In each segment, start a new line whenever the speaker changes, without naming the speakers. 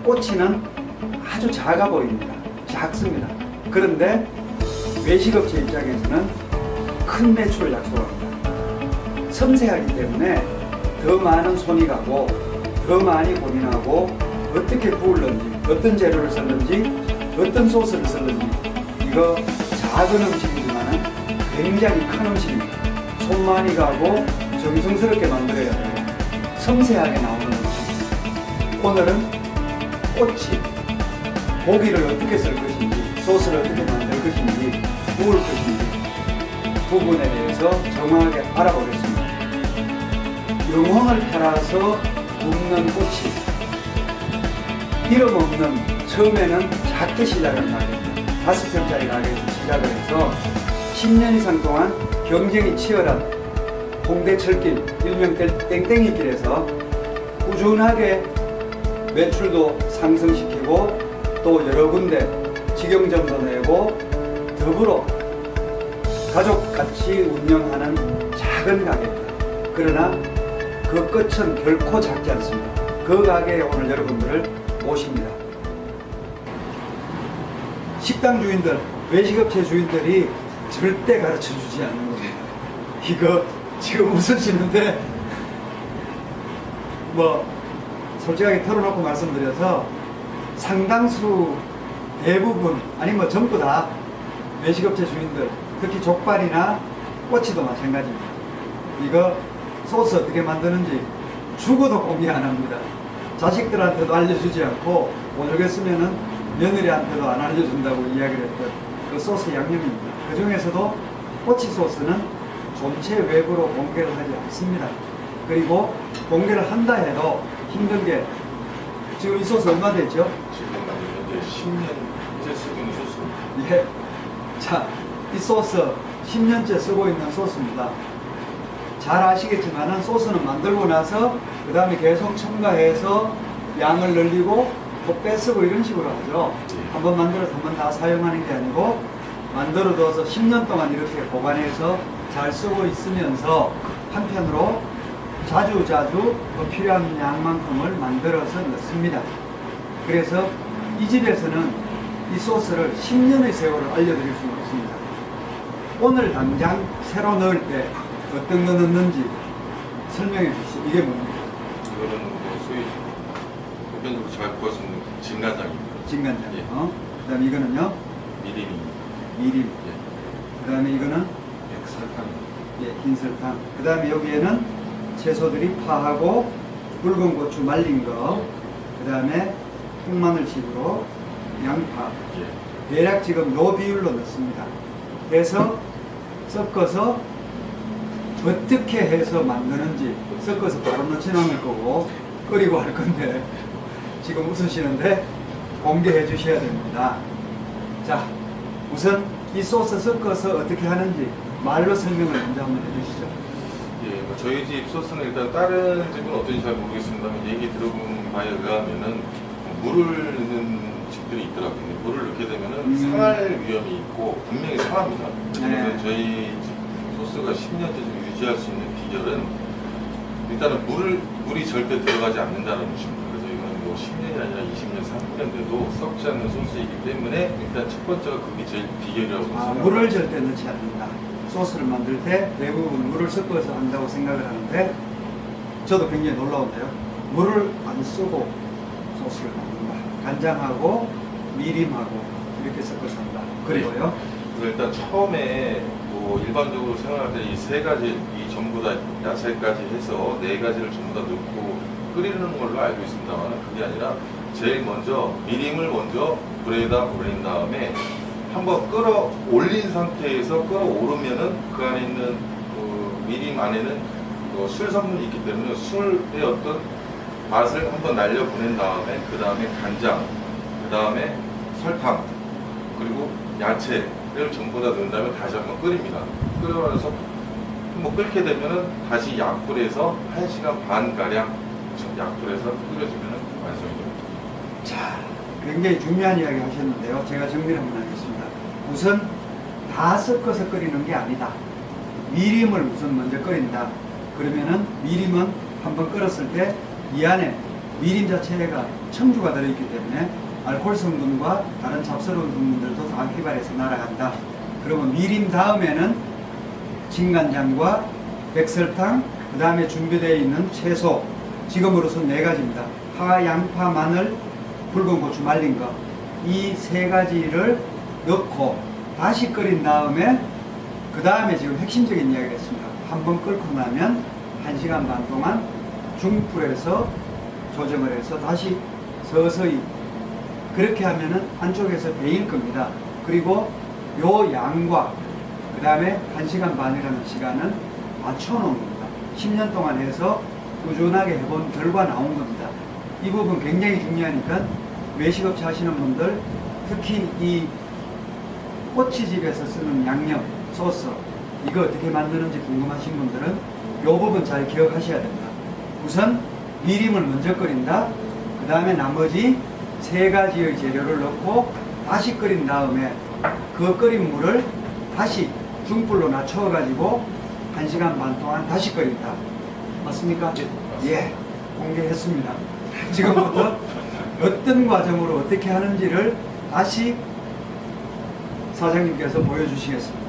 꼬치는 아주 작아 보입니다. 작습니다. 그런데 외식업체 입장에서는 큰 매출을 약속합니다. 섬세하기 때문에 더 많은 손이 가고 더 많이 고민하고 어떻게 구울는지, 어떤 재료를 썼는지, 어떤 소스를 썼는지, 이거 작은 음식이지만 굉장히 큰 음식입니다. 손 많이 가고 정성스럽게 만들어야 되고 섬세하게 나오는 음식. 오늘은 꼬치, 고기를 어떻게 쓸 것인지, 소스를 어떻게 만들 것인지, 구울 것인지 부분에 대해서 정확하게 알아보겠습니다. 영혼을 팔아서 굽는 꼬치. 이름 없는, 처음에는 작게 시작한 가게입니다. 5평짜리 가게에서 시작을 해서 10년 이상 동안 경쟁이 치열한 홍대 철길, 일명 땡땡이길에서 꾸준하게 매출도 상승시키고 또 여러 군데 직영점도 내고 더불어 가족같이 운영하는 작은 가게입니다. 그러나 그 끝은 결코 작지 않습니다. 그 가게에 오늘 여러분들을 모십니다. 식당 주인들, 외식업체 주인들이 절대 가르쳐 주지 않는 겁니다. 이거 지금 웃으시는데 뭐 솔직하게 털어놓고 말씀드려서 상당수 대부분 아니면 전부 다 외식업체 주인들, 특히 족발이나 꼬치도 마찬가지입니다. 이거 소스 어떻게 만드는지 죽어도 공개 안 합니다. 자식들한테도 알려주지 않고 모르겠으면은 며느리한테도 안 알려준다고 이야기를 했던 그 소스 양념입니다. 그 중에서도 꼬치 소스는 전체 외부로 공개를 하지 않습니다. 그리고 공개를 한다 해도 힘든 게 지금 이 소스 얼마 됐죠?
지금 현재 10년째 쓰고 있는 소스입니다.
예. 자, 이 소스 10년째 쓰고 있는 소스입니다. 잘 아시겠지만은 소스는 만들고 나서 그 다음에 계속 첨가해서 양을 늘리고 또 빼쓰고 이런 식으로 하죠. 한번 만들어서 한번 다 사용하는 게 아니고 만들어둬서 10년 동안 이렇게 보관해서 잘 쓰고 있으면서 한편으로 자주 필요한 양만큼을 만들어서 넣습니다. 그래서 이 집에서는 이 소스를 10년의 세월을 알려드릴 수는 없습니다. 오늘 당장 새로 넣을 때 어떤 거 넣는지 설명해 주시죠. 이게 뭡니까?
이거는 뭐 소위 보편적으로 잘 구워지는 진간장입니다.
진간장.
예.
그 다음에 이거는요?
미림입니다.
미림.
예.
그 다음에 이거는
백설탕입니다.
예, 긴 설탕. 그 다음에 여기에는 채소들이 파하고 붉은 고추 말린 거. 그 다음에 통마늘칩으로 양파.
예.
대략 지금 요 비율로 넣습니다. 그래서 섞어서 어떻게 해서 만드는지 섞어서 바로 넣지는 않을 거고 끓이고 할 건데 지금 웃으시는데 공개해 주셔야 됩니다. 자, 우선 이 소스 섞어서 어떻게 하는지 말로 설명을 먼저 한번 해주시죠.
예, 뭐 저희 집 소스는 일단 다른 집은 어떤지 잘 모르겠습니다만 얘기 들어본 바에 의하면은 물을 넣는 집들이 있더라고요. 물을 넣게 되면은 상할 위험이 있고 분명히 상합니다. 그래서
네.
저희 집 소스가 10년째 좀 유지할 수 있는 비결은 일단은 물이 절대 들어가지 않는다는 것입니다. 그래서 이거는 뭐 10년이 아니라 20년, 30년 돼도 썩지 않는 소스이기 때문에 일단 첫 번째가 그게 제일 비결이라고 생각합니다.
물을 절대 넣지 않는다. 소스를 만들 때 대부분 물을 섞어서 한다고 생각을 하는데 저도 굉장히 놀라운데요. 물을 안 쓰고 소스를 만든다. 간장하고 미림하고 이렇게 섞어서 한다. 그리고요.
그래서 일단 처음에 뭐 일반적으로 생각할 때 이 세 가지, 이 전부 다 야채까지 해서 네 가지를 전부 다 넣고 끓이는 걸로 알고 있습니다만 그게 아니라 제일 먼저 미림을 먼저 불에다 올린 다음에 한번 끌어 올린 상태에서 끌어오르면은 그 안에 있는 그 미림 안에는 그 술 성분이 있기 때문에 술의 어떤 맛을 한번 날려보낸 다음에 그 다음에 간장, 그 다음에 설탕, 그리고 야채를 전부 다 넣은 다음에 다시 한번 끓입니다. 끓여서 한번 끓게 되면은 다시 약불에서 1시간 반가량 약불에서 끓여주면은 완성이 됩니다.
자, 굉장히 중요한 이야기 하셨는데요. 제가 정리를 한번 하겠습니다. 우선 다 섞어서 끓이는 게 아니다. 미림을 우선 먼저 끓인다. 그러면은 미림은 한번 끓었을 때 이 안에 미림 자체가 청주가 들어있기 때문에 알코올 성분과 다른 잡스러운 성분들도 다 휘발해서 날아간다. 그러면 미림 다음에는 진간장과 백설탕, 그 다음에 준비되어 있는 채소, 지금으로선 4가지입니다. 파, 양파, 마늘, 붉은 고추 말린 거. 이 3가지를 넣고 다시 끓인 다음에 그 다음에 지금 핵심적인 이야기가 있습니다. 한번 끓고 나면 1시간 반 동안 중불에서 조정을 해서 다시 서서히 그렇게 하면은 안쪽에서 배일 겁니다. 그리고 요 양과 그 다음에 1시간 반이라는 시간은 맞춰놓은 겁니다. 10년 동안 해서 꾸준하게 해본 결과 나온 겁니다. 이 부분 굉장히 중요하니까 외식업체 하시는 분들, 특히 이 꼬치집에서 쓰는 양념, 소스, 이거 어떻게 만드는지 궁금하신 분들은 이 부분 잘 기억하셔야 됩니다. 우선 미림을 먼저 끓인다. 그 다음에 나머지 3가지의 재료를 넣고 다시 끓인 다음에 그 끓인 물을 다시 중불로 낮춰가지고 1시간 반 동안 다시 끓인다. 맞습니까? 예, 공개했습니다. 지금부터 어떤 과정으로 어떻게 하는지를 다시 사장님께서 보여주시겠습니다.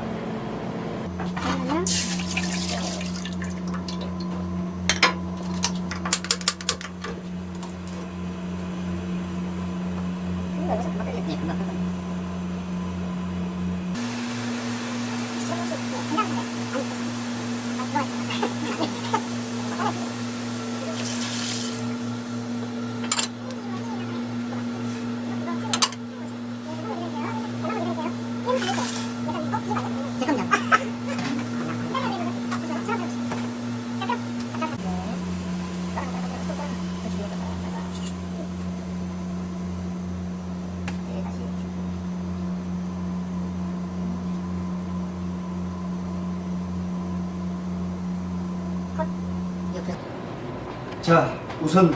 자, 우선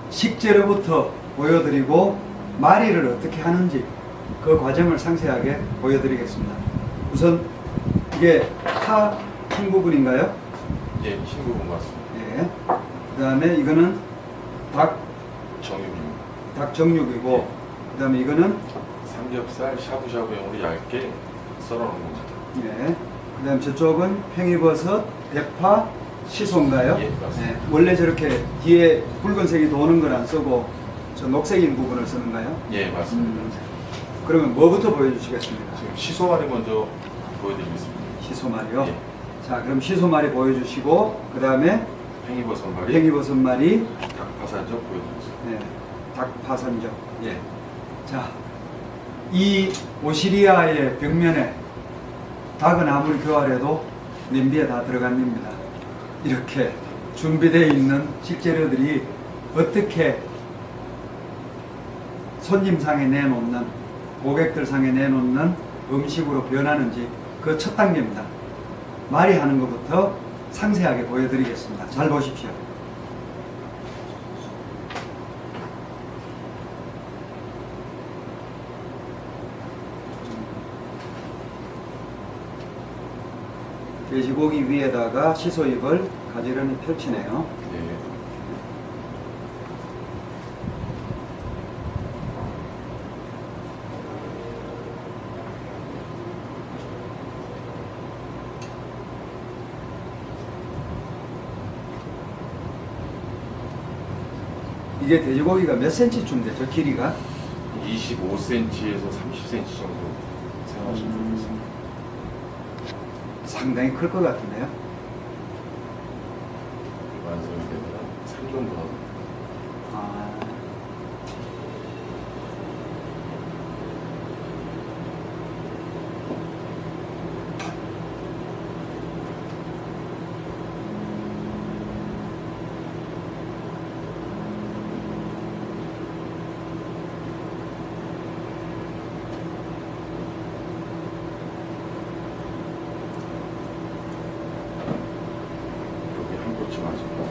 식재료부터 보여드리고 마리를 어떻게 하는지 그 과정을 상세하게 보여드리겠습니다. 우선 이게 파 흰 부분인가요?
예, 흰 부분 맞습니다.
예. 그 다음에 이거는 닭
정육입니다.
정육이고, 그 다음에 이거는
삼겹살 샤브샤브용으로 얇게 썰어놓은 겁니다.
예. 그 다음 저쪽은 팽이버섯, 대파, 시소인가요?
예, 맞습니다.
예. 원래 저렇게 뒤에 붉은색이 도는 걸 안 쓰고 저 녹색인 부분을 쓰는가요?
예, 맞습니다.
그러면 뭐부터 보여주시겠습니까?
지금 시소말이 먼저 보여드리겠습니다.
시소말이요?
예.
자, 그럼 시소말이 보여주시고, 그 다음에
팽이버섯말이,
팽이버섯말이,
닭파산적 보여드리겠습니다.
네, 닭파산적. 예. 자, 이 오시리아의 벽면에 닭은 아무리 교활해도 냄비에 다 들어갑니다. 이렇게 준비되어 있는 식재료들이 어떻게 손님상에 내놓는, 고객들 상에 내놓는 음식으로 변하는지 그 첫 단계입니다. 말이 하는 것부터 상세하게 보여드리겠습니다. 잘 보십시오. 돼지고기 위에다가 시소잎을 가지런히 펼치네요.
예.
이게 돼지고기가 몇 cm쯤 되죠? 길이가?
25cm에서 30cm 정도 생각하시면 좋겠습니다.
상당히 클 것 같은데요?
완성이 되면 3 정도 하고
아,
여기 한 꼬치 맞을까?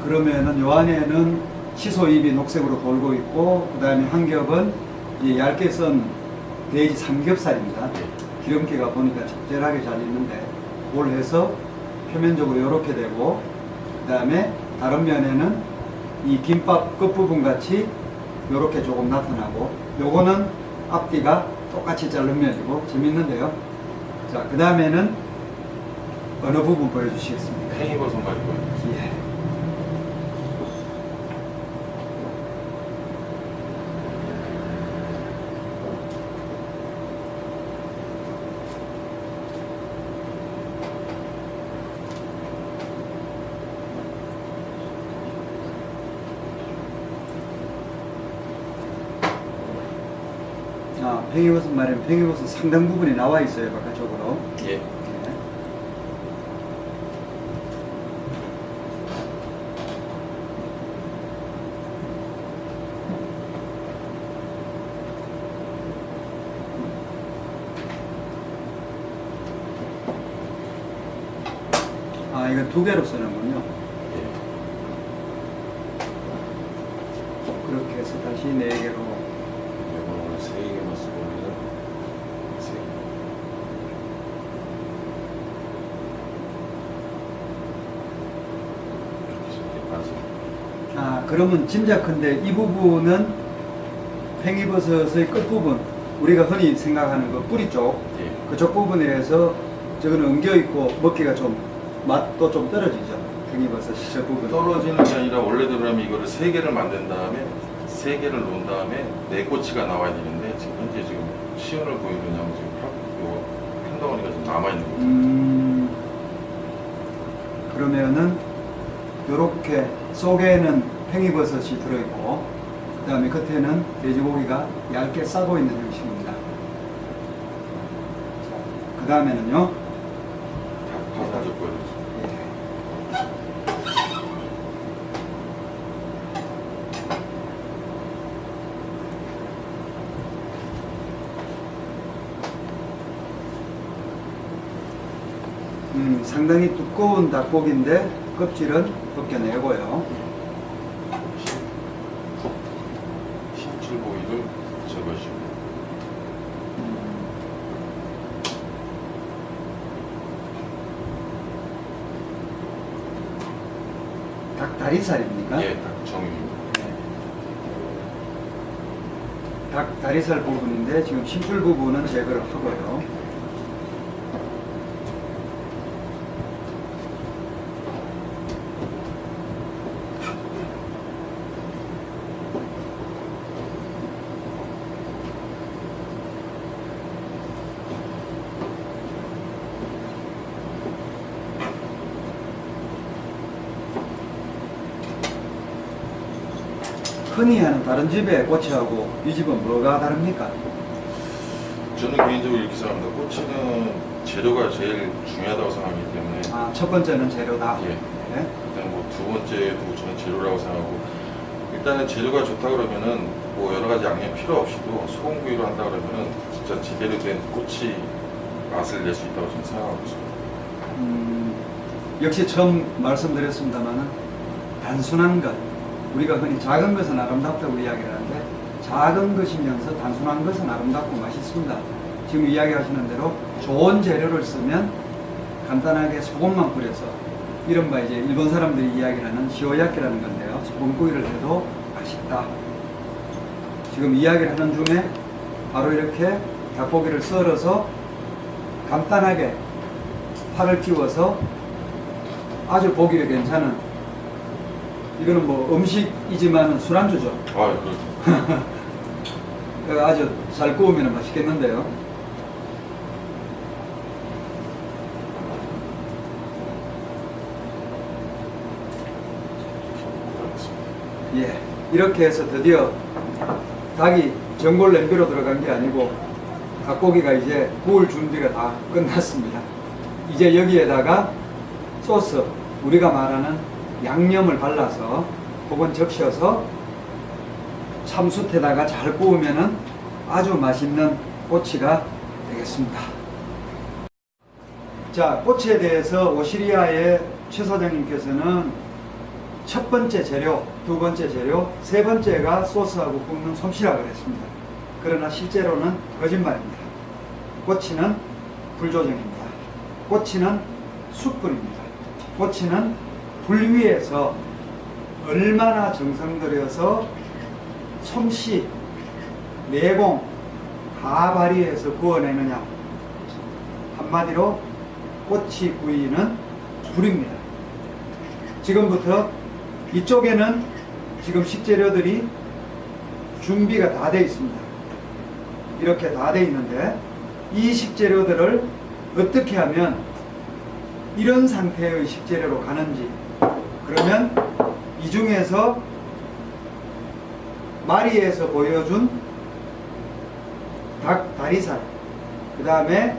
그러면은 요 안에는 시소잎이 녹색으로 돌고 있고, 그 다음에 한 겹은 이 얇게 썬 돼지 삼겹살입니다. 기름기가 보니까 적절하게 잘 있는데, 뭘 해서 표면적으로 이렇게 되고, 다음에 다른 면에는 이 김밥 끝부분 같이 요렇게 조금 나타나고, 요거는 앞뒤가 똑같이 자른 면이고 재밌는데요. 자, 그 다음에는 어느 부분 보여주시겠습니까?
팽이버섯 말이고요.
예. 아, 팽이버섯 말이면 팽이버섯 상당 부분이 나와 있어요, 바깥쪽으로.
예.
예. 아, 이거 두 개로 쓰는군요.
예.
그렇게 해서 다시 네 개로.
이거는 원래 3개만 쓰고 있는 3개. 이렇게 빠져.
아, 그러면 짐작컨대 이 부분은 팽이버섯의 끝부분, 우리가 흔히 생각하는 그 뿌리 쪽,
예.
그쪽 부분이라서 저거는 엉겨있고 먹기가 좀 맛도 좀 떨어지죠. 팽이버섯 저 부분.
떨어지는 게 아니라 원래대로라면 이거를 3개를 만든 다음에 3개를 놓은 다음에 4꼬치가 나와야 되는데 지금 현재 지금 시연을 보이는 양 지금 한 덩어리가 좀 남아있는 거죠.
그러면은 요렇게 속에는 팽이버섯이 들어있고 그 다음에 겉에는 돼지고기가 얇게 싸고 있는 형식입니다. 그 다음에는요.
다 먼저 보여드리죠.
상당히 두꺼운 닭고기인데 껍질은 벗겨내고요.
신출고기를 제거해주고
닭 다리살입니까?
예, 딱 정육입니다.
닭 다리살 부분인데 지금 심줄 부분은 제거를 하고요. 흔히 하는 다른 집의 꼬치하고 이 집은 뭐가 다릅니까?
저는 개인적으로 이렇게 생각합니다. 꼬치는 재료가 제일 중요하다고 생각하기 때문에
아, 첫 번째는 재료다.
예.
네.
일단 뭐 두 번째도 저는 재료라고 생각하고 일단은 재료가 좋다 그러면은 뭐 여러 가지 양념 필요 없이도 소금구이로 한다 그러면은 진짜 제대로 된 꼬치 맛을 낼 수 있다고 저는 생각하고 있습니다.
역시 처음 말씀드렸습니다만은 단순한 것, 우리가 흔히 작은 것은 아름답다고 이야기를 하는데 작은 것이면서 단순한 것은 아름답고 맛있습니다. 지금 이야기하시는 대로 좋은 재료를 쓰면 간단하게 소금만 뿌려서 이른바 이제 일본 사람들이 이야기를 하는 시오야끼라는 건데요. 소금구이를 해도 맛있다. 지금 이야기를 하는 중에 바로 이렇게 닭고기를 썰어서 간단하게 팔을 끼워서 아주 보기에 괜찮은, 이거는 뭐 음식이지만 술안주죠.
아, 그렇죠.
아주 잘 구우면 맛있겠는데요. 예, 이렇게 해서 드디어 닭이 전골 냄비로 들어간 게 아니고 닭고기가 이제 구울 준비가 다 끝났습니다. 이제 여기에다가 소스, 우리가 말하는 양념을 발라서 혹은 적셔서 참숯에다가 잘 구우면은 아주 맛있는 꼬치가 되겠습니다. 자, 꼬치에 대해서 오시리아의 최 사장님께서는 첫 번째 재료, 두 번째 재료, 세 번째가 소스하고 굽는 솜씨라고 그랬습니다. 그러나 실제로는 거짓말입니다. 꼬치는 불조정입니다. 꼬치는 숯불입니다. 꼬치는 불 위에서 얼마나 정성 들여서 솜씨, 내공 다 발휘해서 구워내느냐. 한마디로 꼬치 구이는 불입니다. 지금부터 이쪽에는 지금 식재료들이 준비가 다 되어 있습니다. 이렇게 다 되어 있는데 이 식재료들을 어떻게 하면 이런 상태의 식재료로 가는지, 그러면 이 중에서 마리에서 보여준 닭 다리살, 그 다음에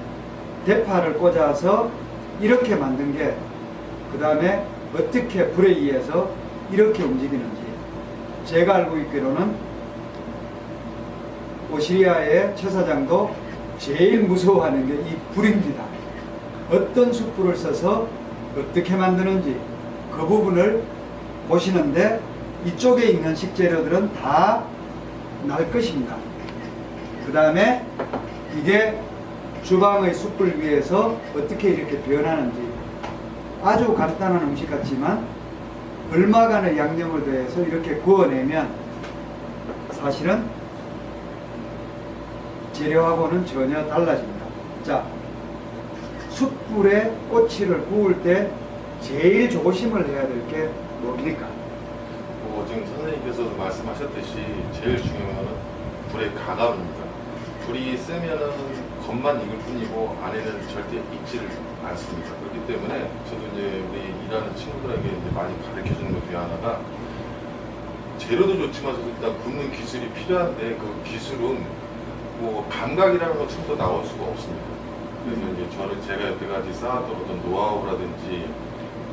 대파를 꽂아서 이렇게 만든 게, 그 다음에 어떻게 불에 의해서 이렇게 움직이는지. 제가 알고 있기로는 오시리아의 최 사장도 제일 무서워하는 게 이 불입니다. 어떤 숯불을 써서 어떻게 만드는지 그 부분을 보시는데, 이쪽에 있는 식재료들은 다 날 것입니다. 그 다음에 이게 주방의 숯불 위에서 어떻게 이렇게 변하는지. 아주 간단한 음식 같지만 얼마간의 양념을 더해서 이렇게 구워내면 사실은 재료하고는 전혀 달라집니다. 자, 숯불에 꼬치를 구울 때 제일 조심을 해야 될 게 뭡니까?
지금 선생님께서도 말씀하셨듯이 제일 중요한 거는 불의 가감입니다. 불이 세면은 겉만 익을 뿐이고 안에는 절대 익지를 않습니다. 그렇기 때문에 저도 이제 우리 일하는 친구들에게 이제 많이 가르쳐 주는 것 중에 하나가, 재료도 좋지만 일단 굽는 기술이 필요한데 그 기술은 뭐 감각이라는 것 처음부터 나올 수가 없습니다. 그래서 이제 제가 여태까지 쌓았던 어떤 노하우라든지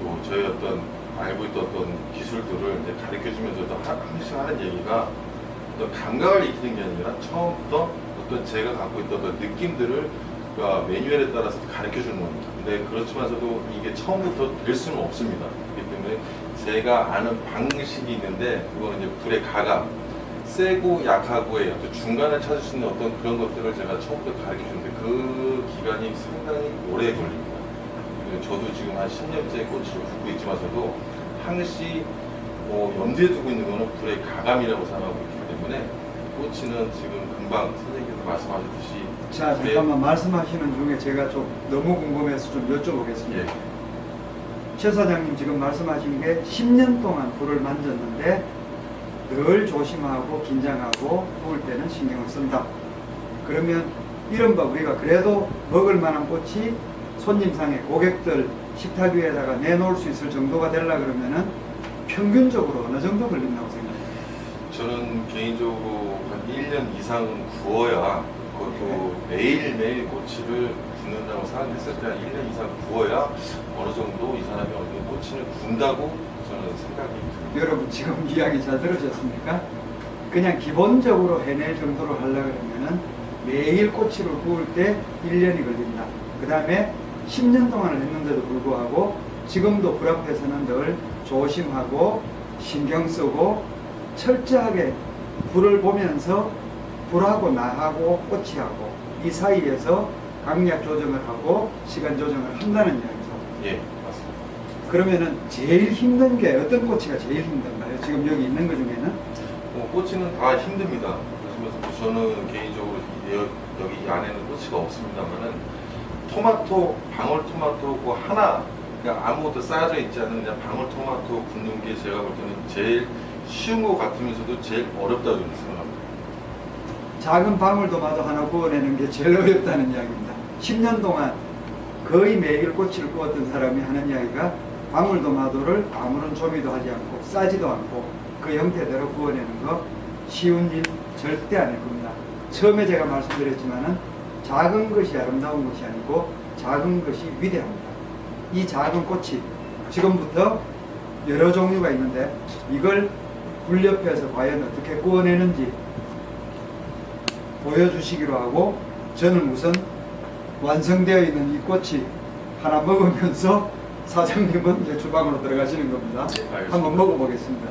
또 저희 어떤 알고 있던 어떤 기술들을 이제 가르쳐 주면서도 항상 하는 얘기가, 어떤 감각을 익히는 게 아니라 처음부터 어떤 제가 갖고 있던 어떤 느낌들을 매뉴얼에 따라서 가르쳐 주는 겁니다. 근데 그렇지만서도 이게 처음부터 될 수는 없습니다. 그렇기 때문에 제가 아는 방식이 있는데, 그거는 이제 불의 가감, 세고 약하고의 어떤 중간을 찾을 수 있는 어떤 그런 것들을 제가 처음부터 가르쳐 주는데 그 기간이 상당히 오래 걸립니다. 저도 지금 한 10년째 꼬치를 굽고 있지만서도 항시 염두에 두고 있는 거는 불의 가감이라고 생각하고 있기 때문에, 꼬치는 지금 금방 선생님께서 말씀하셨듯이.
자, 잠깐만 말씀하시는 중에 제가 좀 너무 궁금해서 좀 여쭤보겠습니다.
예.
최 사장님 지금 말씀하신 게 10년 동안 불을 만졌는데 늘 조심하고 긴장하고 구울 때는 신경을 쓴다. 그러면 이른바 우리가 그래도 먹을 만한 꼬치 손님상에 고객들 식탁 위에다가 내놓을 수 있을 정도가 되려 그러면은 평균적으로 어느 정도 걸린다고 생각해요?
저는 개인적으로 한 1년 이상은 구워야, 그것도 매일매일 꼬치를 굽는다고 생각했을 때 한 1년 이상 구워야 어느 정도 이 사람이 어느 정도 꼬치를 군다고 저는 생각이 듭니다.
여러분 지금 이야기 잘 들으셨습니까? 그냥 기본적으로 해낼 정도로 하려고 그러면은 매일 꼬치를 구울 때 1년이 걸린다. 그 다음에 10년 동안을 했는데도 불구하고 지금도 불 앞에서는 늘 조심하고 신경 쓰고 철저하게 불을 보면서 불하고 나하고 꼬치하고 이 사이에서 강약 조정을 하고 시간 조정을 한다는 이야기죠.
예, 맞습니다.
그러면은 제일 힘든 게 어떤 꼬치가 제일 힘든가요? 지금 여기 있는 것 중에는?
꼬치는 다 힘듭니다. 그래서 저는 개인적으로 여기 안에는 꼬치가 없습니다만은 토마토, 방울토마토 그 하나, 그러니까 아무것도 쌓여져 있지 않은 그냥 방울토마토 굽는 게 제가 볼 때는 제일 쉬운 것 같으면서도 제일 어렵다고 생각합니다.
작은 방울토마토 하나 구워내는 게 제일 어렵다는 이야기입니다. 10년 동안 거의 매일 꼬치를 구웠던 사람이 하는 이야기가 방울토마토를 아무런 조미도 하지 않고 싸지도 않고 그 형태대로 구워내는 거 쉬운 일 절대 아닐 겁니다. 처음에 제가 말씀드렸지만은 작은 것이 아름다운 것이 아니고 작은 것이 위대합니다. 이 작은 꼬치 지금부터 여러 종류가 있는데 이걸 불 옆에서 과연 어떻게 구워내는지 보여주시기로 하고, 저는 우선 완성되어 있는 이 꼬치 하나 먹으면서 사장님은 이제 주방으로 들어가시는 겁니다.
알겠습니다.
한번 먹어보겠습니다.